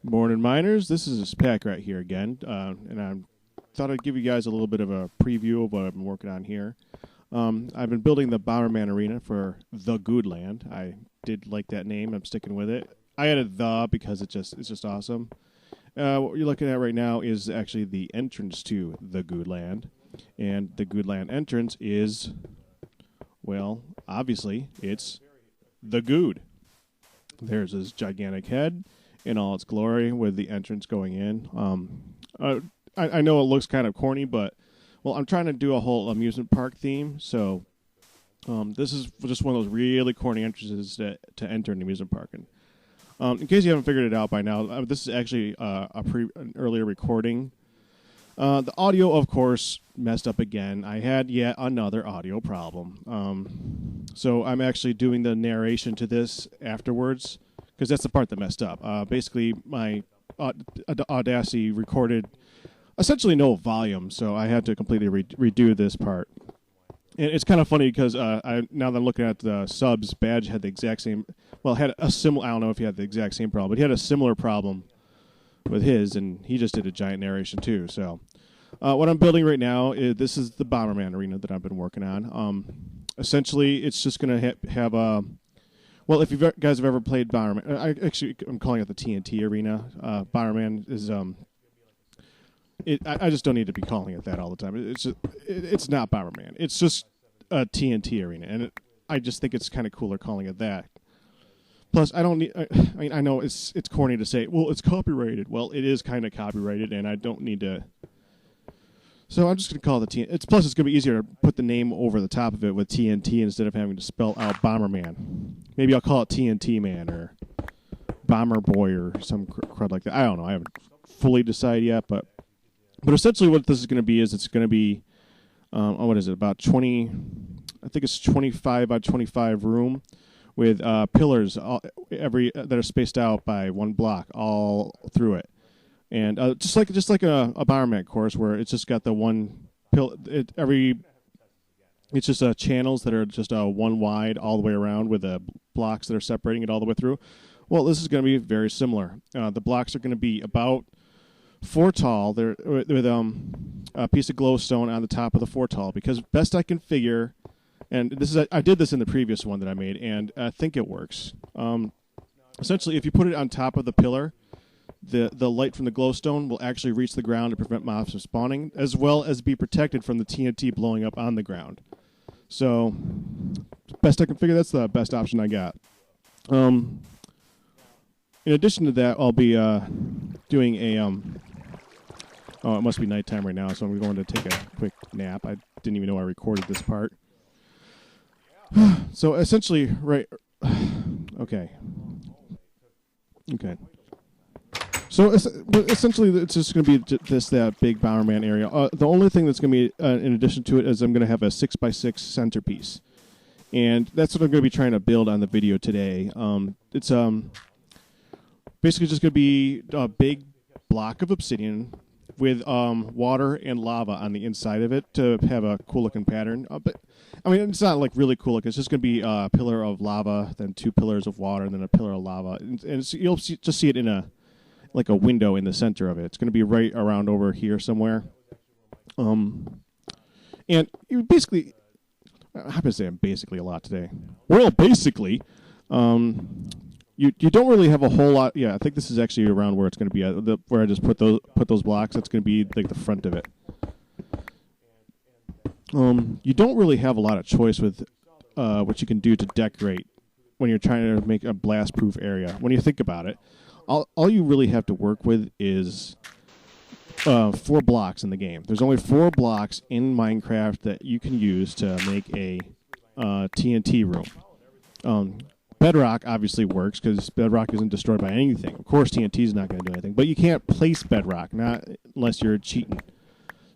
Morning, miners. This is Pakratt here again, and I thought I'd give you guys a little bit of a preview of what I've been working on here. I've been building the Bomberman Arena for the Guudland. I did like that name. I'm sticking with it. I added the because it's just awesome. What you're looking at right now is actually the entrance to the Guudland, and the Guudland entrance is, well, obviously it's the Guud. There's this gigantic head in all its glory with the entrance going in. I know it looks kind of corny, but, well, I'm trying to do a whole amusement park theme, so this is just one of those really corny entrances to enter an amusement park. And in case you haven't figured it out by now, this is actually an earlier recording. The audio, of course, messed up again. I had yet another audio problem. So I'm actually doing the narration to this afterwards, because that's the part that messed up. Basically, my Audacity recorded essentially no volume, so I had to completely redo this part. And it's kind of funny because now that I'm looking at the subs, Badge had the exact same, well, had a similar, I don't know if he had the exact same problem, but he had a similar problem with his, and he just did a giant narration too. So what I'm building right now, this is the Bomberman Arena that I've been working on. Essentially, it's just going to have a, well, if you guys have ever played Bomberman, I'm calling it the TNT Arena. Bomberman is, I just don't need to be calling it that all the time. It's not Bomberman. It's just a TNT Arena, and I just think it's kind of cooler calling it that. Plus, I don't need. I mean, I know it's corny to say, well, it's copyrighted. Well, it is kind of copyrighted, and I don't need to. So I'm just going to call it the TNT. Plus, it's going to be easier to put the name over the top of it with TNT instead of having to spell out Bomberman. Maybe I'll call it TNT Man or Bomber Boy or some crud like that. I don't know. I haven't fully decided yet, but essentially what this is going to be is it's going to be, what is it, about 20, I think it's 25 by 25 room with pillars that are spaced out by one block all through it. And just like a Bomberman course where it's just got the one it's just channels that are just one wide all the way around with blocks that are separating it all the way through. Well, this is going to be very similar. The blocks are going to be about 4 tall. They're with a piece of glowstone on the top of the 4 tall, because best I can figure, and I did this in the previous one that I made, and I think it works. Essentially, if you put it on top of the pillar, the light from the glowstone will actually reach the ground to prevent mobs from spawning, as well as be protected from the TNT blowing up on the ground. So, best I can figure, that's the best option I got. In addition to that, I'll be doing a oh, it must be nighttime right now, so I'm going to take a quick nap. I didn't even know I recorded this part. So essentially, right, okay. So essentially, it's just going to be that big Bomberman area. The only thing that's going to be in addition to it is I'm going to have a 6x6 centerpiece, and that's what I'm going to be trying to build on the video today. It's basically just going to be a big block of obsidian with water and lava on the inside of it to have a cool-looking pattern. But I mean, it's not like really cool looking. It's just going to be a pillar of lava, then 2 pillars of water, and then a pillar of lava. And you'll just see it in a window in the center of it. It's going to be right around over here somewhere. And you basically, I'm happy to say I'm basically a lot today. Well, basically, you don't really have a whole lot. Yeah, I think this is actually around where it's going to be at, where I just put those blocks. That's going to be like the front of it. You don't really have a lot of choice with what you can do to decorate when you're trying to make a blast-proof area. When you think about it, all you really have to work with is 4 blocks in the game. There's only 4 blocks in Minecraft that you can use to make a TNT room. Bedrock obviously works because bedrock isn't destroyed by anything. Of course, TNT is not going to do anything, but you can't place bedrock, not unless you're cheating.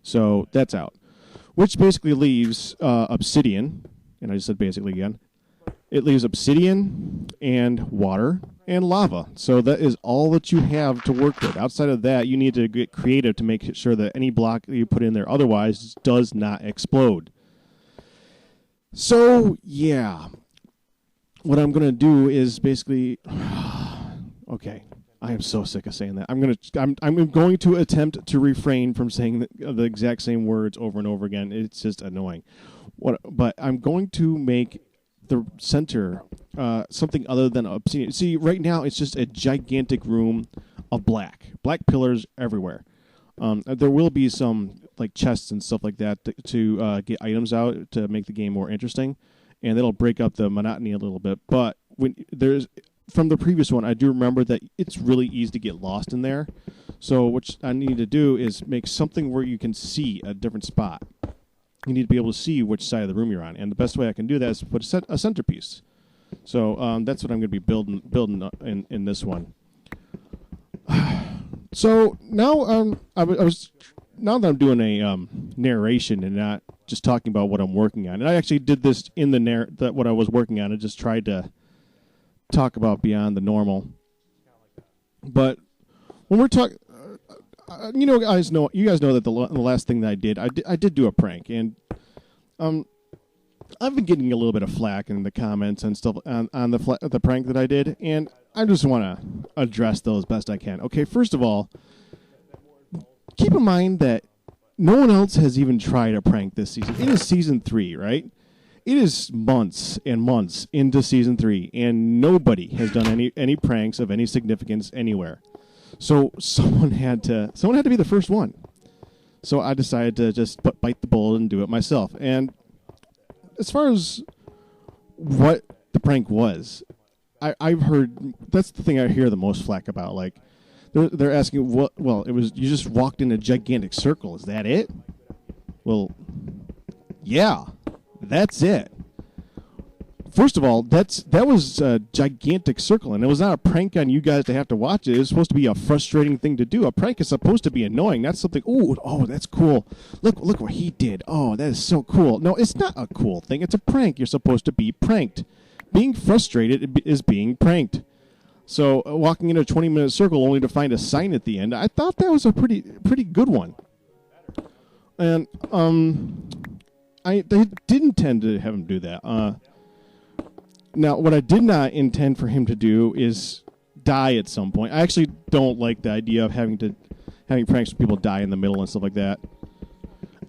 So that's out. Which basically leaves obsidian, and I just said basically again. It leaves obsidian and water and lava. So that is all that you have to work with. Outside of that, you need to get creative to make sure that any block that you put in there otherwise does not explode. So, yeah. What I'm going to do is basically... Okay. I am so sick of saying that. I'm going to attempt to refrain from saying the exact same words over and over again. It's just annoying. But I'm going to make the center something other than obsidian. See, right now it's just a gigantic room of black pillars everywhere. There will be some like chests and stuff like that to get items out to make the game more interesting, and that'll break up the monotony a little bit. But from the previous one, I do remember that it's really easy to get lost in there. So what I need to do is make something where you can see a different spot. You need to be able to see which side of the room you're on, and the best way I can do that is put a centerpiece. So that's what I'm going to be building in this one. So now now that I'm doing a narration and not just talking about what I'm working on, and I actually did this in what I was working on. I just tried to talk about beyond the normal. But when we're talking, you guys know that the last thing that I did do a prank, and I've been getting a little bit of flack in the comments and stuff on the prank that I did, and I just want to address those best I can. Okay, first of all, keep in mind that no one else has even tried a prank this season. It is season 3, right? It is months and months into season 3, and nobody has done any pranks of any significance anywhere. So someone had to be the first one. So I decided to just bite the bullet and do it myself. And as far as what the prank was, I've heard that's the thing I hear the most flack about. Like they're asking what? Well, it was you just walked in a gigantic circle. Is that it? Well, yeah. That's it. First of all, that was a gigantic circle, and it was not a prank on you guys to have to watch it. It was supposed to be a frustrating thing to do. A prank is supposed to be annoying. That's something, oh, that's cool. Look what he did. Oh, that is so cool. No, it's not a cool thing. It's a prank. You're supposed to be pranked. Being frustrated is being pranked. So walking in a 20-minute circle only to find a sign at the end, I thought that was a pretty good one. And they did intend to have him do that. Now, what I did not intend for him to do is die at some point. I actually don't like the idea of having pranks where people die in the middle and stuff like that.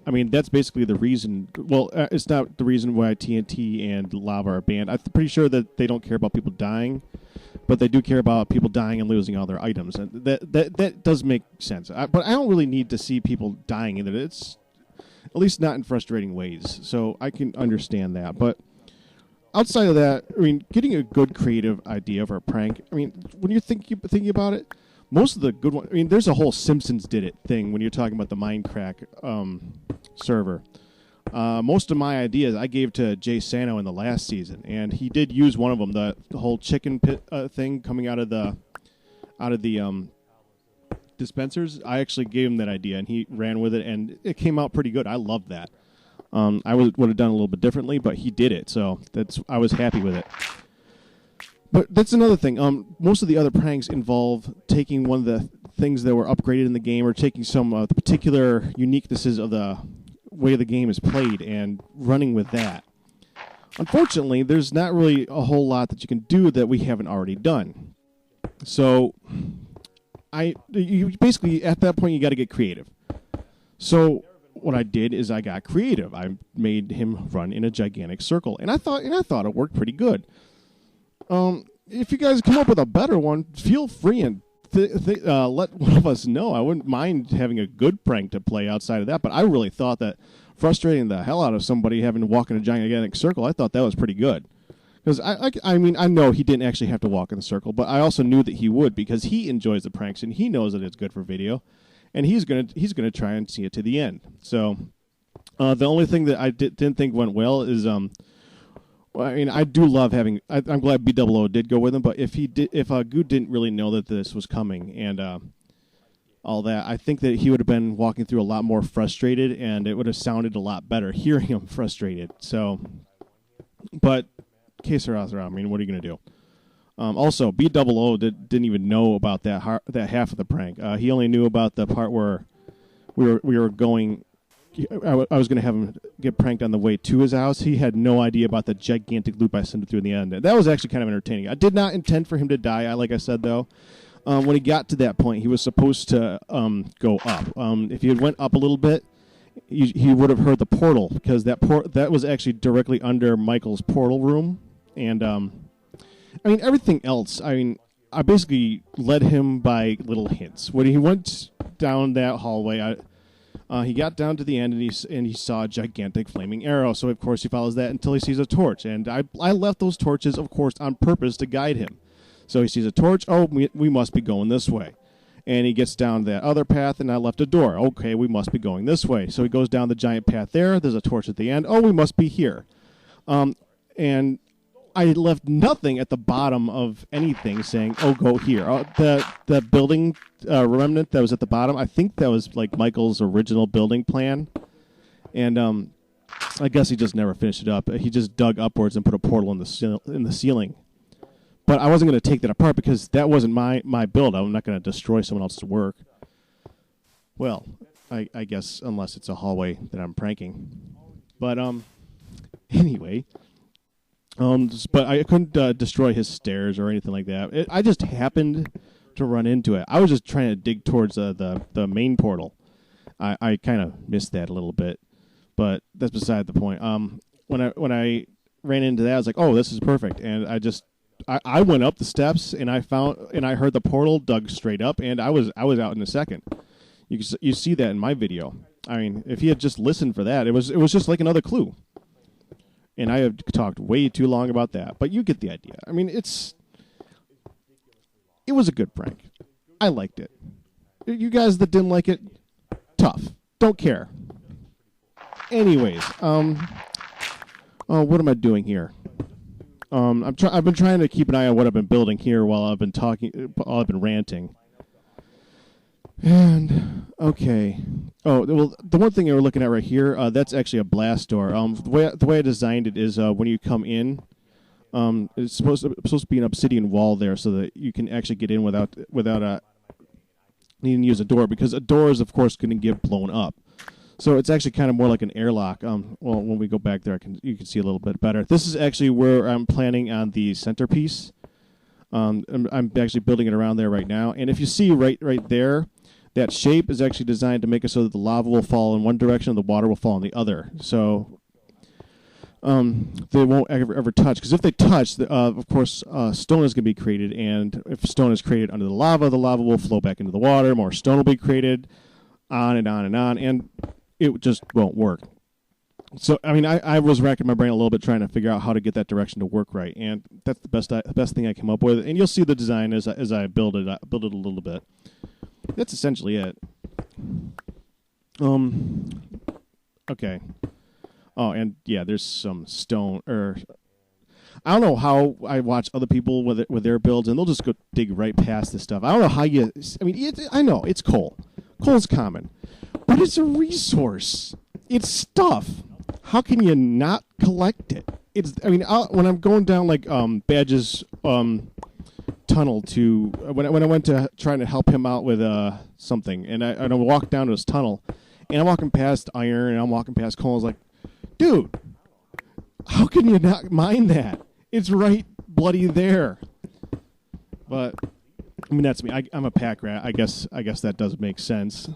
I mean, that's basically the reason. Well, it's not the reason why TNT and Lava are banned. I'm pretty sure that they don't care about people dying, but they do care about people dying and losing all their items. And that does make sense. But I don't really need to see people dying in it. It's at least not in frustrating ways. So I can understand that. But outside of that, I mean, getting a good creative idea for a prank, I mean, when you're thinking about it, most of the good ones, I mean, there's a whole Simpsons did it thing when you're talking about the mindcrack server. Most of my ideas I gave to Jay Sano in the last season, and he did use one of them, the whole chicken pit thing coming out of the dispensers. I actually gave him that idea, and he ran with it, and it came out pretty good. I loved that. I would have done a little bit differently, but he did it, so I was happy with it. But that's another thing. Most of the other pranks involve taking one of the things that were upgraded in the game or taking some of the particular uniquenesses of the way the game is played and running with that. Unfortunately, there's not really a whole lot that you can do that we haven't already done. So, you basically, at that point, you got to get creative. So what I did is I got creative. I made him run in a gigantic circle, and I thought it worked pretty good. If you guys come up with a better one, feel free and let one of us know. I wouldn't mind having a good prank to play outside of that, but I really thought that frustrating the hell out of somebody having to walk in a gigantic circle, I thought that was pretty good. Because I mean, I know he didn't actually have to walk in the circle, but I also knew that he would because he enjoys the pranks and he knows that it's good for video, and he's gonna try and see it to the end. So the only thing that I didn't think went well is I mean, I do love having. I'm glad B00 did go with him, but if Guud didn't really know that this was coming and all that, I think that he would have been walking through a lot more frustrated, and it would have sounded a lot better hearing him frustrated. So, but que sera, I mean, what are you gonna do? Also, B00 didn't even know about that half of the prank. He only knew about the part where we were going. I was going to have him get pranked on the way to his house. He had no idea about the gigantic loop I sent him through in the end. That was actually kind of entertaining. I did not intend for him to die, like I said, though. When he got to that point, he was supposed to go up. If he had went up a little bit, he would have heard the portal, because that was actually directly under Michael's portal room. And I mean, everything else, I mean, I basically led him by little hints. When he went down that hallway, he got down to the end, and he saw a gigantic flaming arrow. So, of course, he follows that until he sees a torch. And I left those torches, of course, on purpose to guide him. So he sees a torch. Oh, we must be going this way. And he gets down that other path, and I left a door. Okay, we must be going this way. So he goes down the giant path there. There's a torch at the end. Oh, we must be here. And I left nothing at the bottom of anything saying, oh, go here. The building remnant that was at the bottom, I think that was like Michael's original building plan. And I guess he just never finished it up. He just dug upwards and put a portal in the ceiling. But I wasn't going to take that apart because that wasn't my build. I'm not going to destroy someone else's work. Well, I guess unless it's a hallway that I'm pranking. But anyway, but I couldn't destroy his stairs or anything like that. I just happened to run into it. I was just trying to dig towards the main portal. I kind of missed that a little bit, but that's beside the point. When I ran into that, I was like, oh, this is perfect, and I went up the steps, and I heard the portal dug straight up, and I was out in a second. You see that in my video. I mean, if he had just listened for that, it was just like another clue. And I have talked way too long about that, but you get the idea. I mean, it was a good prank. I liked it. You guys that didn't like it, tough. Don't care. Anyways, what am I doing here? I've been trying to keep an eye on what I've been building here while I've been ranting. And okay. Oh, well, the one thing we're looking at right here, that's actually a blast door. The way I designed it is when you come in, it's supposed to be an obsidian wall there so that you can actually get in without needing to use a door, because a door is, of course, going to get blown up. So it's actually kind of more like an airlock. Well, when we go back there, you can see a little bit better. This is actually where I'm planning on the centerpiece. I'm actually building it around there right now. And if you see right there, that shape is actually designed to make it so that the lava will fall in one direction and the water will fall in the other. So they won't ever touch. Because if they touch, of course, stone is going to be created. And if stone is created under the lava will flow back into the water. More stone will be created, on and on and on. And it just won't work. So, I mean, I was racking my brain a little bit trying to figure out how to get that direction to work right. And that's the best thing I came up with. And you'll see the design as I build it. I build it a little bit. That's essentially it. Okay. Oh, and yeah, there's some stone. I don't know how I watch other people with their builds, and they'll just go dig right past this stuff. I don't know how you. I mean, I know it's coal. Coal's common, but it's a resource. It's stuff. How can you not collect it? When I'm going down like Badge's tunnel to when I went to trying to help him out with something, and I walked down to his tunnel, and I'm walking past iron and I'm walking past coal. I was like, dude, how can you not mine that? It's right bloody there. But I mean, that's me. I'm a pack rat. I guess that does make sense.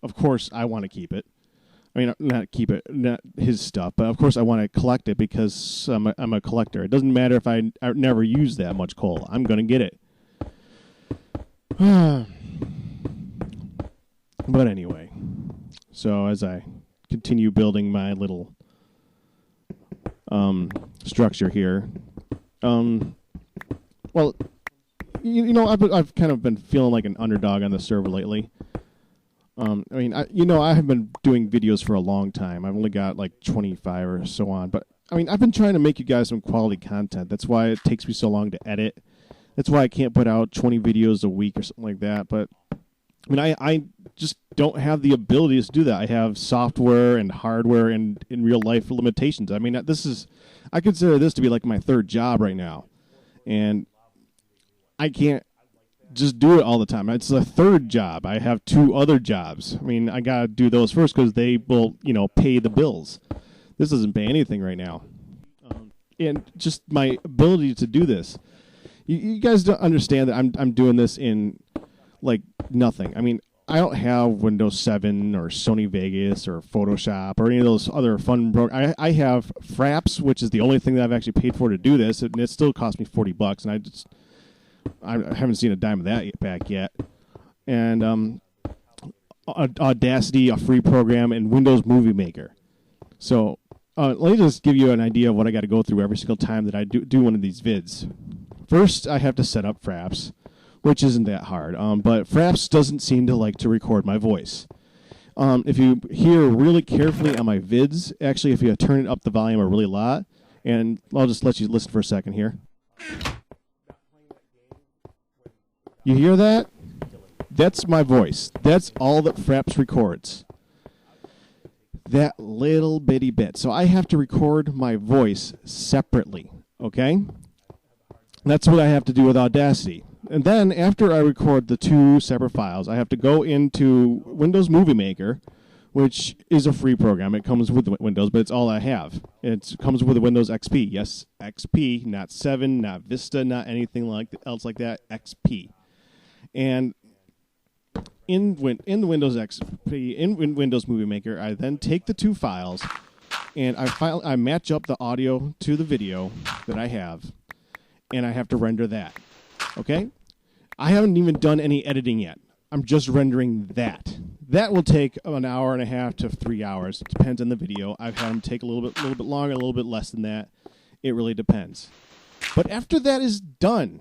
Of course, I want to keep it. I mean, not keep it, not his stuff, but of course I want to collect it because I'm a collector. It doesn't matter if I never use that much coal. I'm going to get it. But anyway, so as I continue building my little structure here, well, I've kind of been feeling like an underdog on the server lately. I have been doing videos for a long time. I've only got like 25 or so on. But, I mean, I've been trying to make you guys some quality content. That's why it takes me so long to edit. That's why I can't put out 20 videos a week or something like that. But, I mean, I just don't have the abilities to do that. I have software and hardware and in real life limitations. I mean, I consider this to be like my third job right now. And I can't just do it all the time. It's a third job. I have 2 other jobs. I mean, I got to do those first because they will, pay the bills. This doesn't pay anything right now. And just my ability to do this. You guys don't understand that I'm doing this in like nothing. I mean, I don't have Windows 7 or Sony Vegas or Photoshop or any of those other fun programs. I have Fraps, which is the only thing that I've actually paid for to do this, and it still cost me $40, and I haven't seen a dime of that back yet. And Audacity, a free program, and Windows Movie Maker. So let me just give you an idea of what I got to go through every single time that I do one of these vids. First, I have to set up Fraps, which isn't that hard. But Fraps doesn't seem to like to record my voice. If you hear really carefully on my vids, actually, if you turn it up the volume a really lot, and I'll just let you listen for a second here. You hear that? That's my voice. That's all that Fraps records. That little bitty bit. So I have to record my voice separately, okay? That's what I have to do with Audacity. And then after I record the two separate files, I have to go into Windows Movie Maker, which is a free program. It comes with Windows, but it's all I have. It comes with Windows XP. Yes, XP, not 7, not Vista, not anything else like that. XP. And in the Windows XP, in Windows Movie Maker, I then take the two files and I match up the audio to the video that I have, and I have to render that. Okay? I haven't even done any editing yet. I'm just rendering that. That will take an hour and a half to 3 hours. It depends on the video. I've had them take a little bit longer, a little bit less than that. It really depends. But after that is done,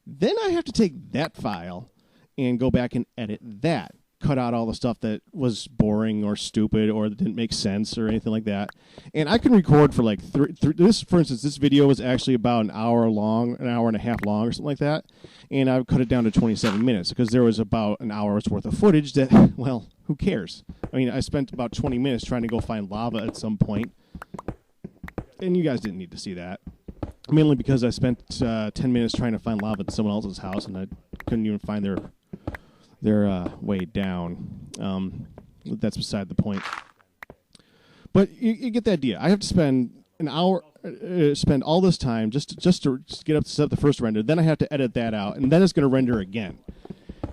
then I have to take that file and go back and edit that. Cut out all the stuff that was boring or stupid or that didn't make sense or anything like that. And I can record for like this. For instance, this video was actually about an hour long, an hour and a half long or something like that. And I've cut it down to 27 minutes because there was about an hour's worth of footage that, well, who cares? I mean, I spent about 20 minutes trying to go find lava at some point. And you guys didn't need to see that. Mainly because I spent 10 minutes trying to find lava at someone else's house and I couldn't even find their way down. That's beside the point. But you get the idea. I have to spend an hour, spend all this time just to get up to set up the first render. Then I have to edit that out, and then it's going to render again.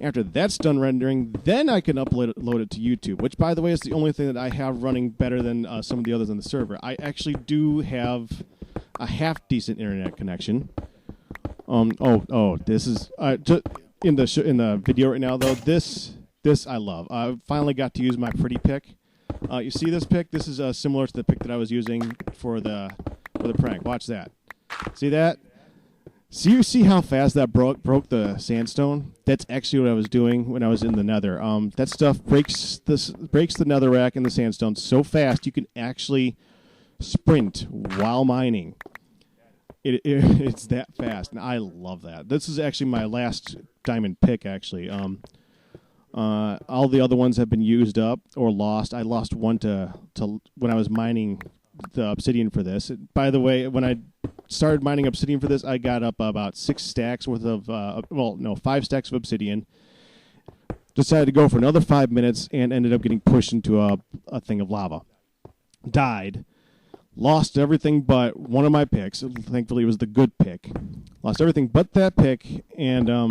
After that's done rendering, then I can load it to YouTube, which, by the way, is the only thing that I have running better than some of the others on the server. I actually do have a half-decent internet connection. This is... just in the video right now, though, this I love. I finally got to use my pretty pick. You see this pick? This is similar to the pick that I was using for the prank. Watch that. See that? You see how fast that broke the sandstone? That's actually what I was doing when I was in the Nether. That stuff breaks the netherrack and the sandstone so fast you can actually sprint while mining. It's that fast, and I love that. This is actually my last diamond pick, actually. All the other ones have been used up or lost. I lost one to when I was mining the obsidian for this. By the way, when I started mining obsidian for this, I got up about 6 stacks worth of, 5 stacks of obsidian. Decided to go for another 5 minutes and ended up getting pushed into a thing of lava. Died. Lost everything but one of my picks. Thankfully, it was the good pick. Lost everything but that pick, and I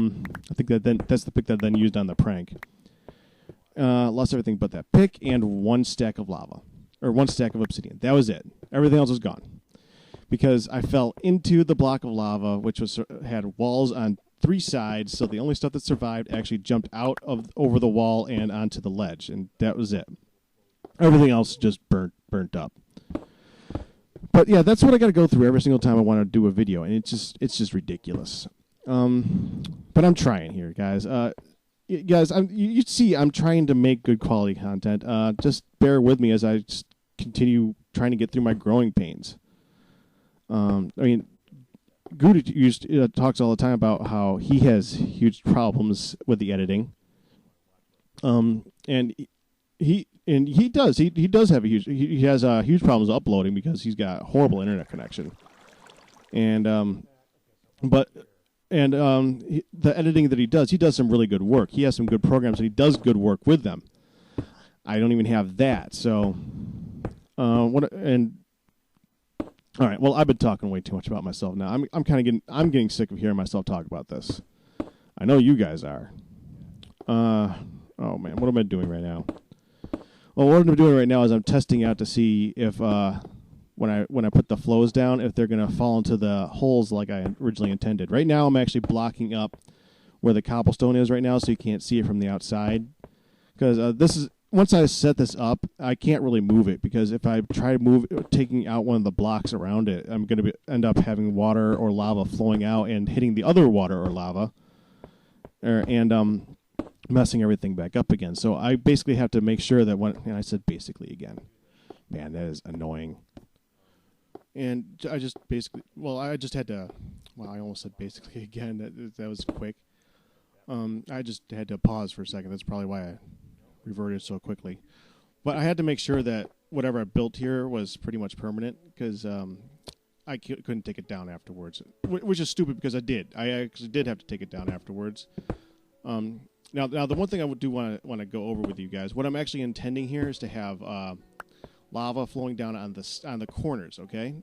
think that's the pick that I then used on the prank. Lost everything but that pick and 1 stack of lava, or 1 stack of obsidian. That was it. Everything else was gone because I fell into the block of lava, which had walls on 3 sides. So the only stuff that survived actually jumped out over the wall and onto the ledge, and that was it. Everything else just burnt up. But yeah, that's what I got to go through every single time I want to do a video, and it's just ridiculous. But I'm trying here, guys. You see, I'm trying to make good quality content. Just bear with me as I just continue trying to get through my growing pains. I mean, Guudites talks all the time about how he has huge problems with the editing. And he does have he has huge problems uploading because he's got horrible internet connection, and the editing that he does some really good work. He has some good programs and he does good work with them. I don't even have that. So all right. Well, I've been talking way too much about myself now. I'm getting sick of hearing myself talk about this. I know you guys are. Oh man, what am I doing right now? Well, what I'm doing right now is I'm testing out to see if when I put the flows down, if they're gonna fall into the holes like I originally intended. Right now, I'm actually blocking up where the cobblestone is right now, so you can't see it from the outside. Because this is once I set this up, I can't really move it because if I try taking out one of the blocks around it, I'm gonna end up having water or lava flowing out and hitting the other water or lava, and messing everything back up again. So I basically have to make sure that and I said basically again. Man, that is annoying. And I just I just had to, I almost said basically again. That was quick. I just had to pause for a second. That's probably why I reverted so quickly. But I had to make sure that whatever I built here was pretty much permanent because I couldn't take it down afterwards, which is stupid because I did. I actually did have to take it down afterwards. Now the one thing I do want to go over with you guys, what I'm actually intending here is to have lava flowing down on the corners. Okay.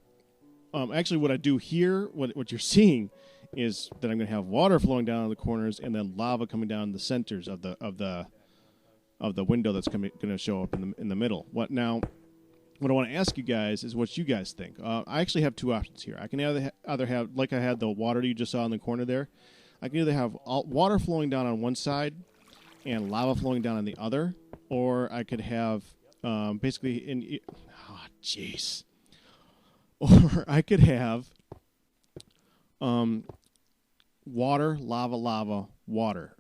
Actually, what I do here, what you're seeing, is that I'm going to have water flowing down on the corners and then lava coming down the centers of the window that's going to show up in the middle. What I want to ask you guys is what you guys think. I actually have two options here. I can either have, like I had the water you just saw in the corner there, I can either have water flowing down on one side and lava flowing down on the other, or I could have basically or I could have water, lava, water.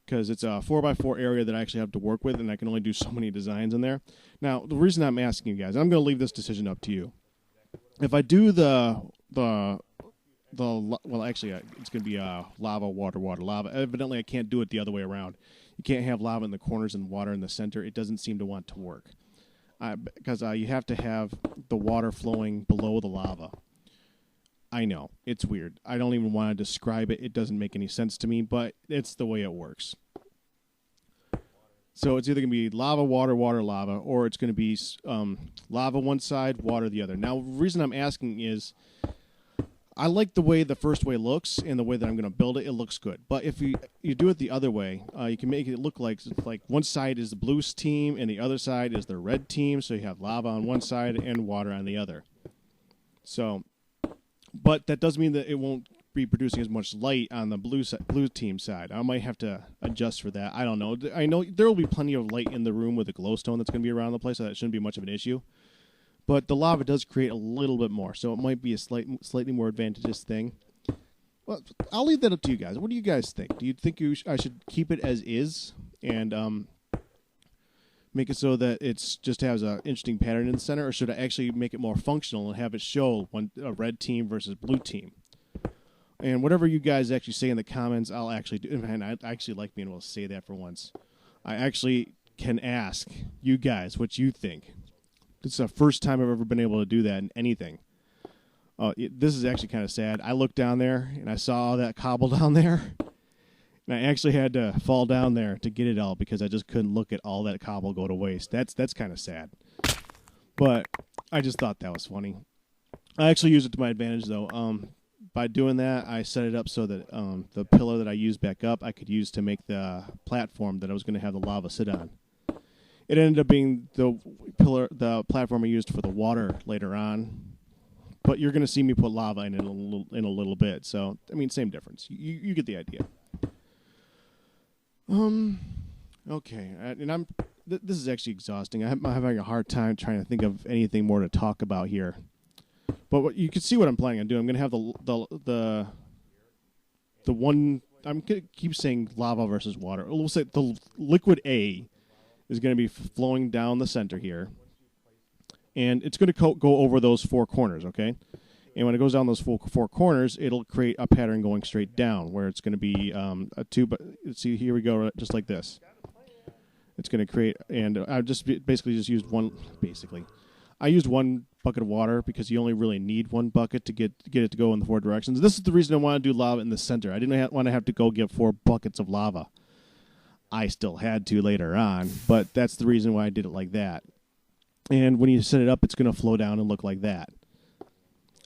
Because it's a 4x4 area that I actually have to work with, and I can only do so many designs in there. Now, the reason I'm asking you guys, I'm going to leave this decision up to you. If I do actually, it's going to be lava, water, lava. Evidently, I can't do it the other way around. You can't have lava in the corners and water in the center. It doesn't seem to want to work. Because you have to have the water flowing below the lava. I know, it's weird. I don't even want to describe it. It doesn't make any sense to me, but it's the way it works. So it's either going to be lava, water, lava, or it's going to be lava one side, water the other. Now, the reason I'm asking is I like the way the first way looks and the way that I'm going to build it. It looks good. But if you do it the other way, you can make it look like one side is the blue team and the other side is the red team. So you have lava on one side and water on the other. So, but that doesn't mean that it won't be producing as much light on the blue team side. I might have to adjust for that. I don't know. I know there will be plenty of light in the room with the glowstone that's going to be around the place, so that shouldn't be much of an issue. But the lava does create a little bit more, so it might be a slightly more advantageous thing. Well, I'll leave that up to you guys. What do you guys think? Do you think I should keep it as is and make it so that it just has an interesting pattern in the center, or should I actually make it more functional and have it show a red team versus blue team? And whatever you guys actually say in the comments, I'll actually do. Man, I actually like being able to say that for once. I actually can ask you guys what you think. It's the first time I've ever been able to do that in anything. This is actually kind of sad. I looked down there, and I saw all that cobble down there. And I actually had to fall down there to get it all because I just couldn't look at all that cobble go to waste. That's kind of sad. But I just thought that was funny. I actually used it to my advantage, though. By doing that, I set it up so that the pillar that I used back up, I could use to make the platform that I was going to have the lava sit on. It ended up being the platform I used for the water later on. But you're going to see me put lava in a little bit. So, I mean, same difference. You get the idea. Okay. And this is actually exhausting. I'm having a hard time trying to think of anything more to talk about here. But you can see what I'm planning on doing. I'm going to have the one. I'm going to keep saying lava versus water. We'll say the liquid A is going to be flowing down the center here, and it's going to go over those four corners. Okay, and when it goes down those four corners, it'll create a pattern going straight down, where it's going to be a tube. See, here we go, just like this. It's going to create, and I basically used one. I used one bucket of water because you only really need one bucket to get it to go in the four directions. This is the reason I want to do lava in the center. I didn't want to have to go get 4 buckets of lava. I still had to later on, but that's the reason why I did it like that. And when you set it up, it's going to flow down and look like that.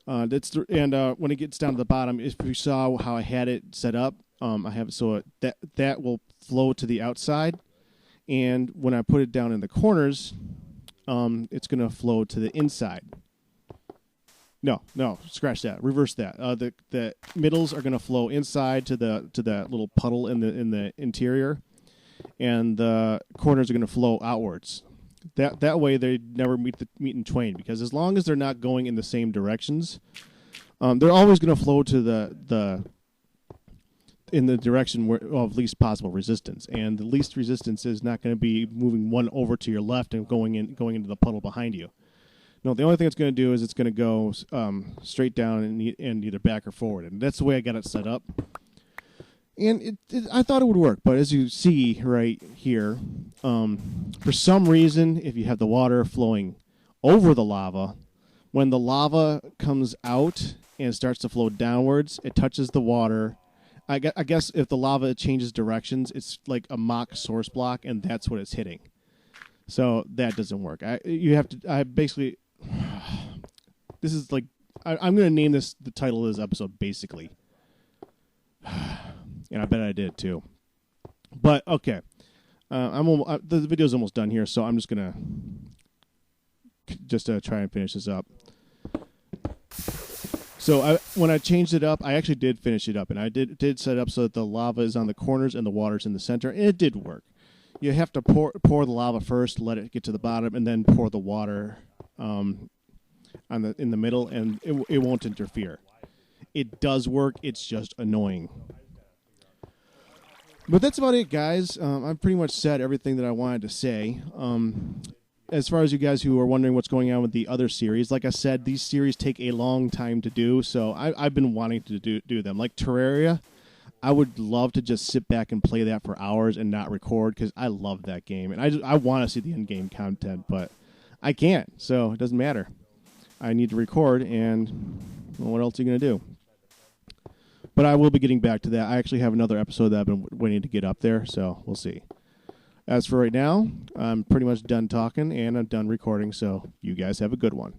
When it gets down to the bottom, if you saw how I had it set up, I have it so that will flow to the outside, and when I put it down in the corners, it's going to flow to the inside. No, scratch that. Reverse that. The middles are going to flow inside to that little puddle in the interior, and the corners are going to flow outwards. That way they never meet in twain, because as long as they're not going in the same directions, they're always going to flow to in the direction of least possible resistance, and the least resistance is not going to be moving one over to your left and going into the puddle behind you. No, the only thing it's going to do is it's going to go straight down and either back or forward, and that's the way I got it set up. And I thought it would work, but as you see right here, for some reason, if you have the water flowing over the lava, when the lava comes out and starts to flow downwards, it touches the water. I guess if the lava changes directions, it's like a mock source block, and that's what it's hitting. So that doesn't work. This is like, I'm going to name the title of this episode, Basically. And I bet I did too. But, okay. The video's almost done here, so I'm just going to try and finish this up. So when I changed it up, I actually did finish it up, and I did set it up so that the lava is on the corners and the water's in the center, and it did work. You have to pour the lava first, let it get to the bottom, and then pour the water in the middle, and it won't interfere. It does work. It's just annoying. But that's about it, guys. I've pretty much said everything that I wanted to say. As far as you guys who are wondering what's going on with the other series, like I said, these series take a long time to do, so I've been wanting to do them. Like Terraria, I would love to just sit back and play that for hours and not record, because I love that game. And I want to see the in-game content, but I can't, so it doesn't matter. I need to record, and what else are you going to do? But I will be getting back to that. I actually have another episode that I've been waiting to get up there, so we'll see. As for right now, I'm pretty much done talking, and I'm done recording, so you guys have a good one.